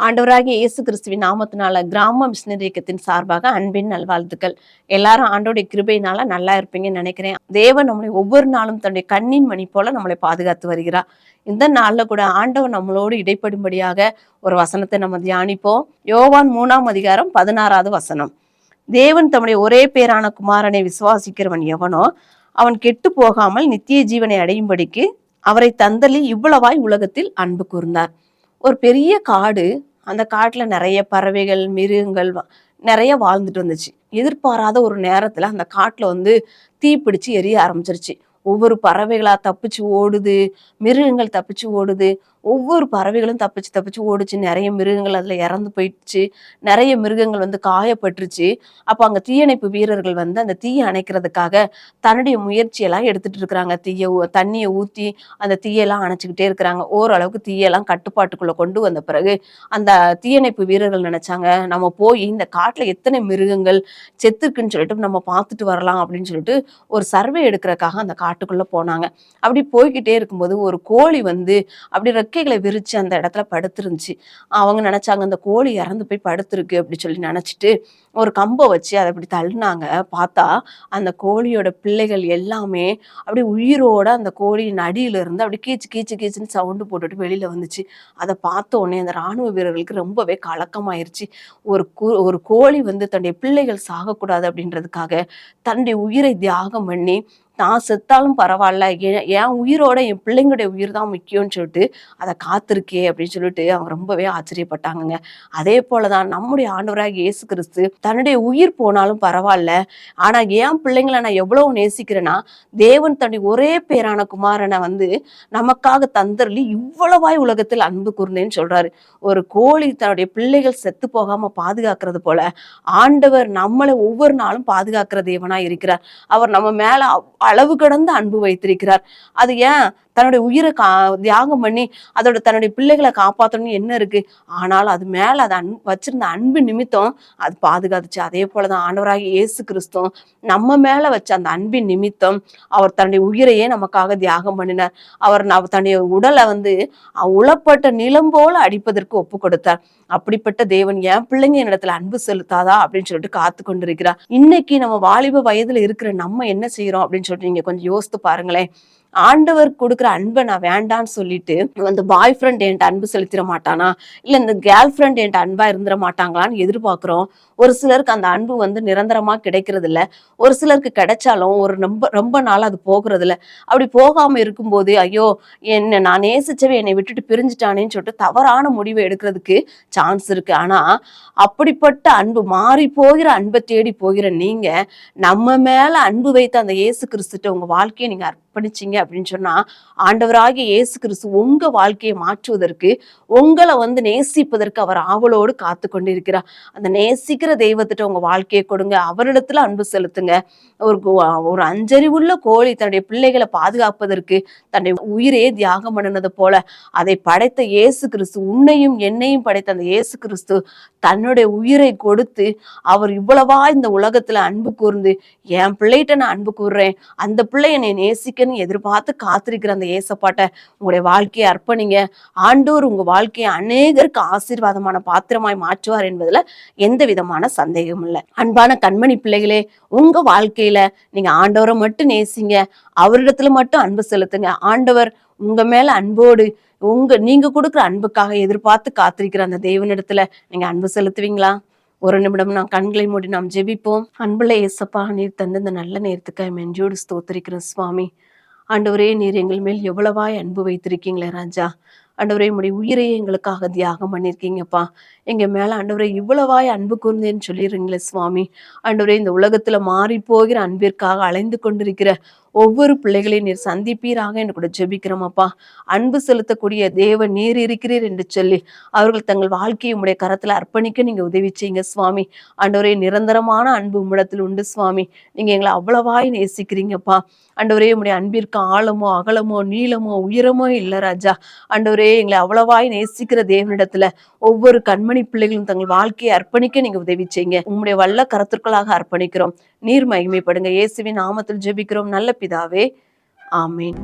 ஆண்டவராகிய இயேசு கிறிஸ்துவின் நாமத்தினால கிராம மிஷினரி இயக்கத்தின் சார்பாக அன்பின் நல்வாழ்த்துக்கள். எல்லாரும் ஆண்டோடைய கிருபையினால நல்லா இருப்பீங்கன்னு நினைக்கிறேன். தேவன் நம்மளை ஒவ்வொரு நாளும் தன்னுடைய கண்ணின் மணி போல நம்மளை பாதுகாத்து வருகிறார். இந்த நாள்ல கூட ஆண்டவர் நம்மளோடு இடைப்படும்படியாக ஒரு வசனத்தை நம்ம தியானிப்போம். யோவான் 3:16 வசனம். தேவன் தம்முடைய ஒரே பேரான குமாரனை விசுவாசிக்கிறவன் எவனோ அவன் கெட்டு போகாமல் நித்திய ஜீவனை அடையும்படிக்கு அவரை தந்தலி இவ்வளவாய் உலகத்தில் அன்பு கூர்ந்தார். ஒரு பெரிய காடு, அந்த காட்டுல நிறைய பறவைகள், மிருகங்கள் நிறைய வாழ்ந்துட்டு வந்துச்சு. எதிர்பாராத ஒரு நேரத்துல அந்த காட்டுல தீ பிடிச்சு எரிய ஆரம்பிச்சிருச்சு. ஒவ்வொரு பறவைகளா தப்பிச்சு ஓடுது, மிருகங்கள் தப்பிச்சு ஓடுது. ஒவ்வொரு பறவைகளும் தப்பிச்சு தப்பிச்சு ஓடுச்சு. நிறைய மிருகங்கள் அதுல இறந்து போயிடுச்சு. நிறைய மிருகங்கள் காயப்பட்டுருச்சு. அப்ப அங்க தீயணைப்பு வீரர்கள் அந்த தீயை அணைக்கிறதுக்காக தன்னுடைய முயற்சியெல்லாம் எடுத்துட்டு இருக்கிறாங்க. தண்ணியை ஊத்தி அந்த தீயெல்லாம் அணைச்சுக்கிட்டே இருக்கிறாங்க. ஓரளவுக்கு தீயெல்லாம் கட்டுப்பாட்டுக்குள்ள கொண்டு வந்த பிறகு அந்த தீயணைப்பு வீரர்கள் நினைச்சாங்க, நம்ம போய் இந்த காட்டுல எத்தனை மிருகங்கள் செத்துருக்குன்னு சொல்லிட்டு நம்ம பார்த்துட்டு வரலாம் அப்படின்னு சொல்லிட்டு ஒரு சர்வே எடுக்கிறதுக்காக அந்த காட்டுக்குள்ள போனாங்க. அப்படி போய்கிட்டே இருக்கும்போது ஒரு கோழி அப்படி ரெக்கைகளை விரிச்சு அந்த இடத்துல படுத்துருந்துச்சு. அவங்க நினைச்சாங்க அந்த கோழி இறந்து போய் படுத்துருக்கு அப்படி சொல்லி நினைச்சிட்டு ஒரு கம்பை வச்சு அதை அப்படி தள்ளினாங்க. பார்த்தா அந்த கோழியோட பிள்ளைகள் எல்லாமே அப்படி உயிரோட அந்த கோழியின் அடியில இருந்து அப்படி கீச்சு கீச்சு கீச்சுன்னு சவுண்டு போட்டுட்டு வெளியில வந்துச்சு. அதை பார்த்த உடனே அந்த ராணுவ வீரர்களுக்கு ரொம்பவே கலக்கமாயிருச்சு. ஒரு கோழி தன்னுடைய பிள்ளைகள் சாகக்கூடாது அப்படின்றதுக்காக தன்னுடைய உயிரை தியாகம் பண்ணி நான் செத்தாலும் பரவாயில்ல, என் உயிரோட என் பிள்ளைங்களுடைய உயிர் தான் முக்கியம்னு சொல்லிட்டு அதை காத்திருக்கே அப்படின்னு சொல்லிட்டு அவங்க ரொம்பவே ஆச்சரியப்பட்டாங்கங்க. அதே போலதான் நம்முடைய ஆண்டவராகிய இயேசு கிறிஸ்து தன்னுடைய உயிர் போனாலும் பரவாயில்ல, ஆனா என் பிள்ளைங்களை நான் எவ்வளவு நேசிக்கிறேன்னா தேவன் தன்னுடைய ஒரே பேரான குமாரனை நமக்காக தந்தரலி இவ்வளவாய் உலகத்தில் அன்பு கூர்ந்தேன்னு சொல்றாரு. ஒரு கோழி தன்னுடைய பிள்ளைகள் செத்து போகாம பாதுகாக்கிறது போல ஆண்டவர் நம்மளை ஒவ்வொரு நாளும் பாதுகாக்கிற தேவனா இருக்கிறார். அவர் நம்ம மேல அளவு கடந்த அன்பு வைத்திருக்கிறார். அது ஏன் தன்னுடைய உயிரை தியாகம் பண்ணி தன்னுடைய பிள்ளைகளை காப்பாற்றணும்னு என்ன இருக்கு? ஆனால் அது மேல அது வச்சிருந்த அன்பு நிமித்தம் அது பாதுகாத்துச்சு. அதே போலதான் ஆண்டவராகிய இயேசு கிறிஸ்துவும் நம்ம மேல வச்ச அந்த அன்பின் நிமித்தம் அவர் தன்னுடைய உயிரையே நமக்காக தியாகம் பண்ணினார். அவர் தன்னுடைய உடலை உளப்பட்ட நிலம் போல அடிப்பதற்கு ஒப்பு கொடுத்தார். அப்படிப்பட்ட தேவன் என் பிள்ளைங்க என்னிடத்துல அன்பு செலுத்தாதா அப்படின்னு சொல்லிட்டு காத்து கொண்டிருக்கிறார். இன்னைக்கு நம்ம வாலிப வயதுல இருக்கிற நம்ம என்ன செய்யறோம் அப்படின்னு சொல்லிட்டு நீங்க கொஞ்சம் யோசித்து பாருங்களேன். ஆண்டவர் கொடுக்குற அன்பை நான் வேண்டான்னு சொல்லிட்டு பாய் ஃப்ரெண்ட் என்கிட்ட அன்பு செலுத்திட மாட்டானா, இல்ல இந்த கேர்ள் ஃப்ரெண்ட் என்கிட்ட அன்பா இருந்துட மாட்டாங்களான்னு எதிர்பார்க்கிறோம். ஒரு சிலருக்கு அந்த அன்பு நிரந்தரமா கிடைக்கிறது இல்ல. ஒரு சிலருக்கு கிடைச்சாலும் ஒரு ரொம்ப ரொம்ப நாள் அது போகிறது இல்ல. அப்படி போகாம இருக்கும்போது ஐயோ என்ன நான் நேசிச்சவே என்னை விட்டுட்டு பிரிஞ்சுட்டானேன்னு சொல்லிட்டு தவறான முடிவை எடுக்கிறதுக்கு சான்ஸ் இருக்கு. ஆனா அப்படிப்பட்ட அன்பு, மாறி போகிற அன்பை தேடி போகிற நீங்க நம்ம மேல அன்பு வைத்த அந்த இயேசு கிறிஸ்துட்ட உங்க வாழ்க்கையை நீங்க அர்ப்பணிச்சீங்க அப்படின்னு சொன்னா ஆண்டவராகிய இயேசு கிறிஸ்து உங்க வாழ்க்கையை மாற்றுவதற்கு, உங்களை நேசிப்பதற்கு அவர் ஆவலோடு காத்து கொண்டிருக்கிறார். அந்த நேசிக்கிற தெய்வத்திட்ட உங்க வாழ்க்கையை கொடுங்க. அவரிடத்துல அன்பு செலுத்துங்க. ஒரு அஞ்சறிவுள்ள கோழி தன்னுடைய பிள்ளைகளை பாதுகாப்பதற்கு தன்னுடைய உயிரே தியாகம் பண்ணினது போல அதை படைத்த இயேசு கிறிஸ்து, உன்னையும் என்னையும் படைத்த அந்த இயேசு கிறிஸ்து தன்னுடைய உயிரை கொடுத்து அவர் இவ்வளவா இந்த உலகத்துல அன்பு கூர்ந்து என் பிள்ளைகிட்ட நான் அன்பு கூறுறேன், அந்த பிள்ளை என்னை நேசிக்கன்னு எதிர்பார்த்து காத்திருக்கிற அந்த ஏசப்பாட்ட உங்களுடைய வாழ்க்கையை அர்ப்பணிங்க. ஆண்டவர் உங்க வாழ்க்கையை அநேகருக்கு ஆசீர்வாதமான பாத்திரமாய் மாற்றுவார் என்பதுல எந்த விதமான சந்தேகமும் இல்லை. அன்பான கண்மணி பிள்ளைகளே, உங்க வாழ்க்கையில நீங்க ஆண்டவரை மட்டும் நேசிங்க. அவரிடத்துல மட்டும் அன்பு செலுத்துங்க. ஆண்டவர் உங்க மேல அன்போடு நீங்க கொடுக்குற அன்புக்காக எதிர்பார்த்து காத்திருக்கிற அந்த தேவனிடத்துல நீங்க அன்பு செலுத்துவீங்களா? ஒரு நிமிடம் நாம் கண்களை மூடி நாம் ஜெபிப்போம். அன்புள்ள ஏசப்பா, நீர் தந்த இந்த நல்ல நேரத்துக்காக மெஞ்சோடு ஸ்தோத்திரிக்கிறோம் சுவாமி. ஆண்டவரே, நீர் எங்கள் மேல் எவ்வளவாய் அன்பு வைத்திருக்கீங்களே ராஜா. ஆண்டவரே, உடைய உயிரையே எங்களுக்காக தியாகம் பண்ணியிருக்கீங்கப்பா. எங்க மேல ஆண்டவரே இவ்வளவாய் அன்பு கூர்ந்தேன்னு சொல்லிடுறீங்களே சுவாமி. ஆண்டவரே, இந்த உலகத்துல மாறி போகிற அன்பிற்காக அலைந்து கொண்டிருக்கிற ஒவ்வொரு பிள்ளைகளையும் நீர் சந்திப்பீராக என்று கூட ஜெபிக்கிறோமப்பா. அன்பு செலுத்தக்கூடிய தேவன் நீர் இருக்கிறீர் என்று சொல்லி அவர்கள் தங்கள் வாழ்க்கையை உடைய கரத்துல அர்ப்பணிக்க நீங்க உதவி செய்யுங்க சுவாமி. ஆண்டவரே, நிரந்தரமான அன்பு உம்மிடத்தில் உண்டு சுவாமி. நீங்க எங்களை அவ்வளவாய் நேசிக்கிறீங்கப்பா. ஆண்டவரே, உடைய அன்பிற்கு ஆழமோ அகலமோ நீளமோ உயரமோ இல்ல ராஜா. ஆண்டவரே, எங்களை அவ்வளவாய் நேசிக்கிற தேவனிடத்துல ஒவ்வொரு கண்மணி பிள்ளைகளும் தங்கள் வாழ்க்கையை அர்ப்பணிக்க நீங்க உதவி செய்யுங்க. உம்முடைய வல்ல கரத்திற்குள்ளாக அர்ப்பணிக்கிறோம். நீர் மகிமைப்படுங்க. இயேசுவின் நாமத்தில் ஜெபிக்கிறோம் நல்ல பிதாவே, ஆமீன்.